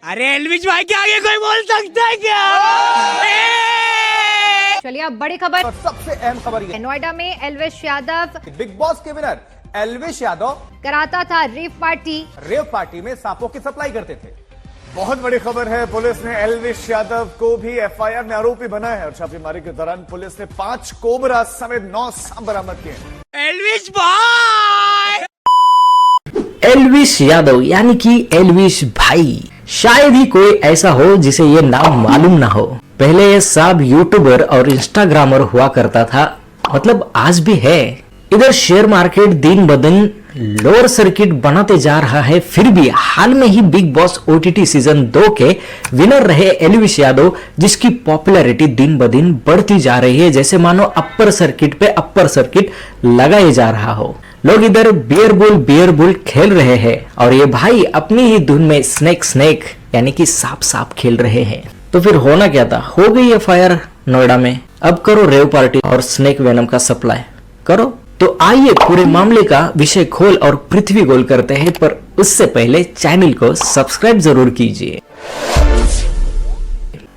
अरे एल्विश भाई के आगे कोई बोल सकता है क्या? चलिए अब बड़ी खबर, और सबसे अहम खबर ये, नोएडा में एल्विश यादव बिग बॉस के विनर एल्विश यादव कराता था रेव पार्टी। रेव पार्टी में सांपों की सप्लाई करते थे। बहुत बड़ी खबर है, पुलिस ने एल्विश यादव को भी एफआईआर में आरोपी बनाया है और छापेमारी के दौरान पुलिस ने 5 कोबरा समेत 9 सांप बरामद किए। एल्विश भाई, एल्विश यादव यानी कि एल्विश भाई, शायद ही कोई ऐसा हो जिसे ये नाम मालूम ना हो। पहले ये सब यूट्यूबर और इंस्टाग्रामर हुआ करता था, मतलब आज भी है। इधर शेयर मार्केट दिन ब दिन लोअर सर्किट बनाते जा रहा है, फिर भी हाल में ही बिग बॉस ओटीटी सीजन 2 के विनर रहे एल्विश यादव, जिसकी पॉपुलैरिटी दिन ब दिन बढ़ती जा रही है, जैसे मानो अपर सर्किट पे अपर सर्किट लगाए जा रहा हो। लोग इधर बियर बुल खेल रहे हैं और ये भाई अपनी ही धुन में स्नेक स्नेक यानी कि सांप सांप खेल रहे हैं। तो फिर होना क्या था, हो गई एफआईआर नोएडा में। अब करो रेव पार्टी और स्नेक वेनम का सप्लाई करो। तो आइए पूरे मामले का विषय खोल और पृथ्वी गोल करते हैं, पर उससे पहले चैनल को सब्सक्राइब जरूर कीजिए।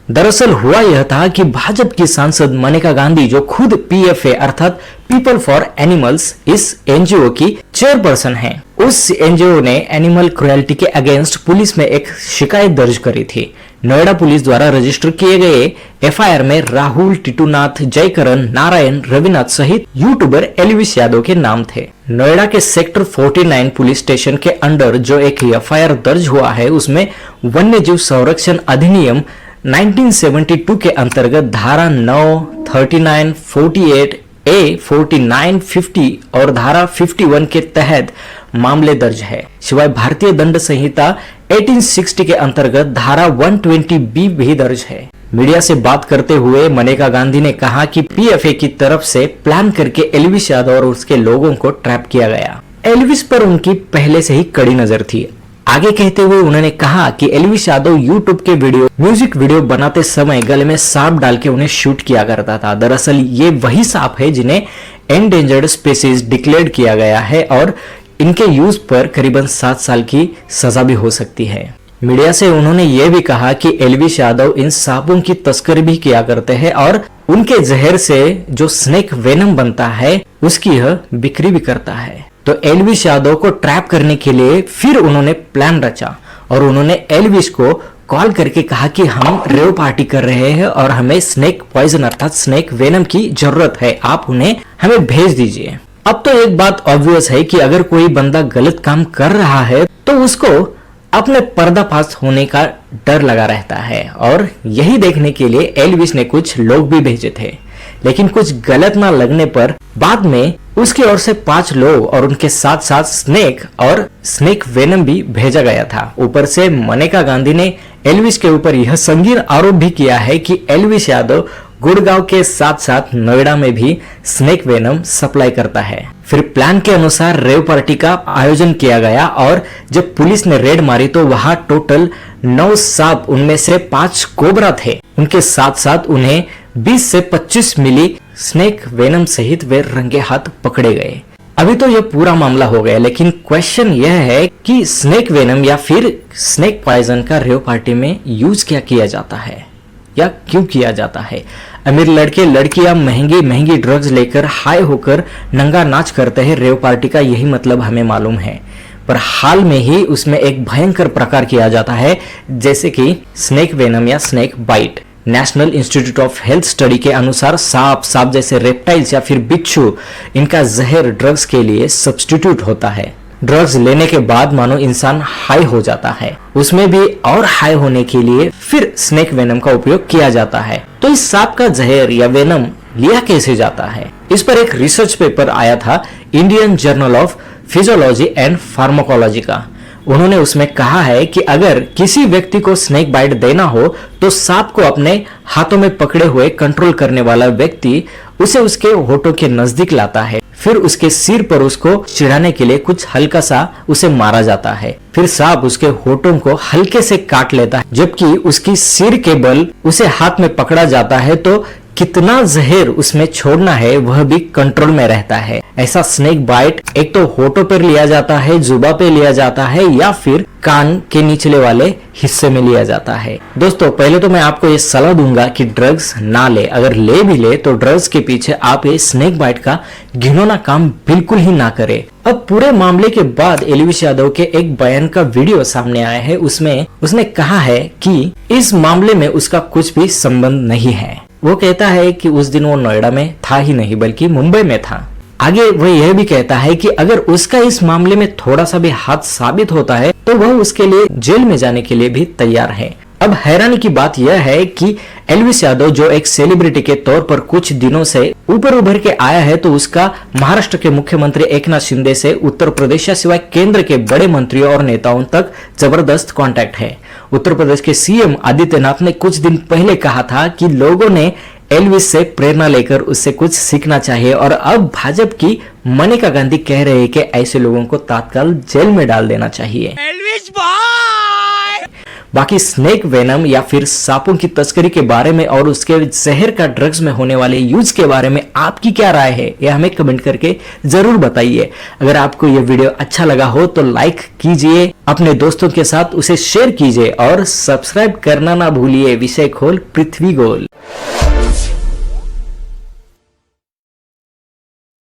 दरअसल हुआ यह था कि भाजपा की सांसद मनेका गांधी, जो खुद पीएफए अर्थात पीपल फॉर एनिमल्स इस एनजीओ की चेयरपर्सन हैं, उस एनजीओ ने एनिमल क्रुएल्टी के अगेंस्ट पुलिस में एक शिकायत दर्ज करी थी। नोएडा पुलिस द्वारा रजिस्टर किए गए एफआईआर में राहुल, टिटूनाथ, जयकरण, नारायण, रविनाथ सहित यूट्यूबर एल्विश यादव के नाम थे। नोएडा के सेक्टर 49 पुलिस स्टेशन के अंडर जो एक एफआईआर दर्ज हुआ है, उसमें वन्य जीव संरक्षण अधिनियम 1972 के अंतर्गत धारा 9, 39, 48 ए, 49, 50 और धारा 51 के तहत मामले दर्ज है। सिवाय भारतीय दंड संहिता 1860 के अंतर्गत धारा 120 बी भी दर्ज है। मीडिया से बात करते हुए मनेका गांधी ने कहा कि पीएफए की तरफ से प्लान करके एल्विश यादव और उसके लोगों को ट्रैप किया गया। एल्विश पर उनकी पहले से ही कड़ी नजर थी। आगे कहते हुए उन्होंने कहा कि एल्विश यादव यूट्यूब के म्यूजिक वीडियो बनाते समय गले में सांप डाल के उन्हें शूट किया करता था। दरअसल ये वही सांप है जिन्हें एंडेंजर्ड स्पीसीज डिक्लेयर किया गया है और इनके यूज पर करीबन 7 साल की सजा भी हो सकती है। मीडिया से उन्होंने ये भी कहा कि एल्विश यादव इन सांपों की तस्करी भी किया करते हैं और उनके जहर से जो स्नेक वेनम बनता है उसकी यह बिक्री भी करता है। तो एल्विश यादव को ट्रैप करने के लिए फिर उन्होंने प्लान रचा और उन्होंने एल्विश को कॉल करके कहा कि हम रेव पार्टी कर रहे हैं और हमें स्नेक पॉइजन अर्थात स्नेक वेनम की जरूरत है, आप उन्हें हमें भेज दीजिए। अब तो एक बात ऑब्वियस है कि अगर कोई बंदा गलत काम कर रहा है तो उसको अपने पर्दाफाश होने का डर लगा रहता है, और यही देखने के लिए एल्विश ने कुछ लोग भी भेजे थे। लेकिन कुछ गलत ना लगने पर बाद में उसकी ओर से 5 लोग और उनके साथ साथ स्नेक और स्नेक वेनम भी भेजा गया था। ऊपर से मनेका गांधी ने एल्विश के ऊपर यह संगीन आरोप भी किया है कि एल्विश यादव गुड़गांव के साथ साथ नोएडा में भी स्नेक वेनम सप्लाई करता है। फिर प्लान के अनुसार रेव पार्टी का आयोजन किया गया और जब पुलिस ने रेड मारी तो वहां टोटल 9 सांप, उनमें से 5 कोबरा थे। उनके साथ साथ उन्हें 20 से 25 मिली स्नेक वेनम सहित वे रंगे हाथ पकड़े गए। अभी तो यह पूरा मामला हो गया, लेकिन क्वेश्चन यह है कि स्नेक वेनम या फिर स्नेक पॉइजन का रेव पार्टी में यूज क्या किया जाता है या क्यों किया जाता है। अमीर लड़के लड़कियां महंगी महंगी ड्रग्स लेकर हाई होकर नंगा नाच करते हैं, रेव पार्टी का यही मतलब हमें मालूम है। पर हाल में ही उसमें एक भयंकर प्रकार किया जाता है, जैसे कि स्नेक वेनम या snake bite. National institute of health study के अनुसार सांप जैसे रेप्टाइल्स या फिर बिच्छू, इनका जहर ड्रग्स के लिए सब्स्टिट्यूट होता है। ड्रग्स लेने के बाद मानो इंसान हाई हो जाता है, उसमें भी और हाई होने के लिए फिर स्नेक वेनम का उपयोग किया जाता है। तो इस सांप का जहर या वेनम लिया कैसे जाता है, इस पर एक रिसर्च पेपर आया था Indian journal of physiology and pharmacology का। उन्होंने उसमें कहा है कि अगर किसी व्यक्ति को स्नेक बाइट देना हो तो सांप को अपने हाथों में पकड़े हुए कंट्रोल करने वाला व्यक्ति उसे उसके होठों के नजदीक लाता है, फिर उसके सिर पर उसको चिढ़ाने के लिए कुछ हल्का सा उसे मारा जाता है। फिर सांप उसके होठों को हल्के से काट लेता है, जबकि उसकी सिर के बल उसे हाथ में पकड़ा जाता है। तो कितना जहर उसमें छोड़ना है वह भी कंट्रोल में रहता है। ऐसा स्नेक बाइट एक तो होठों पर लिया जाता है, जुबा पे लिया जाता है या फिर कान के निचले वाले हिस्से में लिया जाता है। दोस्तों पहले तो मैं आपको ये सलाह दूंगा कि ड्रग्स ना ले, अगर ले भी ले तो ड्रग्स के पीछे आप ये स्नेक बाइट का घिनौना काम बिल्कुल ही ना करें। अब पूरे मामले के बाद एल्विश यादव के एक बयान का वीडियो सामने आया है, उसमें उसने कहा है कि इस मामले में उसका कुछ भी संबंध नहीं है। वो कहता है कि उस दिन वो नोएडा में था ही नहीं बल्कि मुंबई में था। आगे वह यह भी कहता है कि अगर उसका इस मामले में थोड़ा सा भी हाथ साबित होता है तो वह उसके लिए जेल में जाने के लिए भी तैयार है। अब हैरानी की बात यह है कि एल्विश यादव जो एक सेलिब्रिटी के तौर पर कुछ दिनों से ऊपर उभर के आया है, तो उसका महाराष्ट्र के मुख्यमंत्री एकनाथ शिंदे से उत्तर प्रदेश सिवाय केंद्र के बड़े मंत्रियों और नेताओं तक जबरदस्त कांटेक्ट है। उत्तर प्रदेश के सीएम आदित्यनाथ ने कुछ दिन पहले कहा था कि लोगों ने एल्विश से प्रेरणा लेकर उससे कुछ सीखना चाहिए, और अब भाजपा की मनेका गांधी कह रहे हैं कि ऐसे लोगों को तत्काल जेल में डाल देना चाहिए। एल्विश भाई बाकी स्नेक वेनम या फिर सांपों की तस्करी के बारे में और उसके जहर का ड्रग्स में होने वाले यूज के बारे में आपकी क्या राय है, यह हमें कमेंट करके जरूर बताइए। अगर आपको यह वीडियो अच्छा लगा हो तो लाइक कीजिए, अपने दोस्तों के साथ उसे शेयर कीजिए और सब्सक्राइब करना ना भूलिए। विषय खोल पृथ्वी गोल।